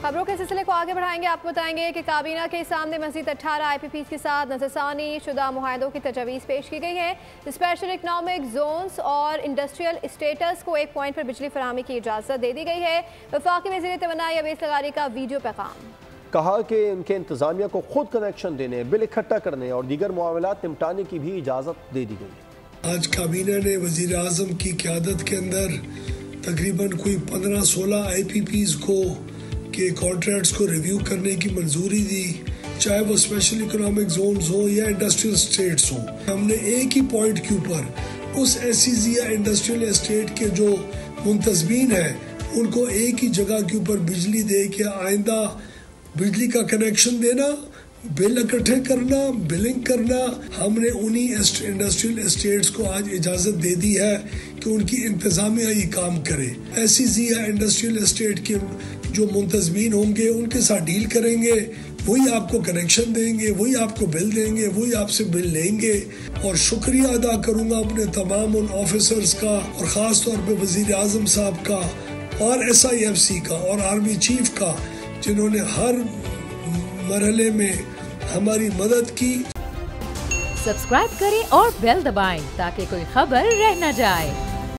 खबरों के सिलसिले को आगे बढ़ाएंगे। आपको बताएंगे कि काबीना के सामने मज़ीद 18 IPPs के साथ नज़रसानी शुदा मुआहदों की तजवीज़ पेश की गई है। स्पेशल इकनॉमिक जोन्स और इंडस्ट्रियल स्टेटस को एक पॉइंट पर बिजली फराहमी की इजाज़त दे दी गई है। वफाकी वज़ीर तवानाई अवैस लगारी का वीडियो पैगाम। कहा कि उनके इंतज़ामिया को खुद कनेक्शन देने, बिल इकट्ठा करने और दीगर मामलात निपटाने की भी इजाज़त दे दी गई। आज काबीना ने वज़ीर आज़म की क़यादत के अंदर तकरीबन कोई 15-16 IPPs को के कॉन्ट्रैक्ट्स को रिव्यू करने की मंजूरी दी, चाहे वो स्पेशल इकोनॉमिक जोन्स हो या इंडस्ट्रियल स्टेट्स हो। हमने एक ही पॉइंट के ऊपर उस SEZ या इंडस्ट्रियल एस्टेट के जो मुंतज़मीन है उनको एक ही जगह के ऊपर बिजली दे के आइंदा बिजली का कनेक्शन देना, बिल इकट्ठे करना, बिलिंग करना। हमने उन्हीं इंडस्ट्रियल एस्टेट्स को आज इजाज़त दे दी है कि उनकी इंतज़ामिया ये काम करे। SEZ या इंडस्ट्रियल एस्टेट के जो मुंतज़मीन होंगे उनके साथ डील करेंगे, वही आपको कनेक्शन देंगे, वही आपको बिल देंगे, वही आपसे बिल लेंगे। और शुक्रिया अदा करूँगा अपने तमाम उन ऑफिसर्स का और ख़ास तौर पर वज़ीर आज़म साहब का और SIFC का और आर्मी चीफ का, जिन्होंने हर मरहले में हमारी मदद की। सब्सक्राइब करें और बेल दबाएं ताकि कोई खबर रह न जाए।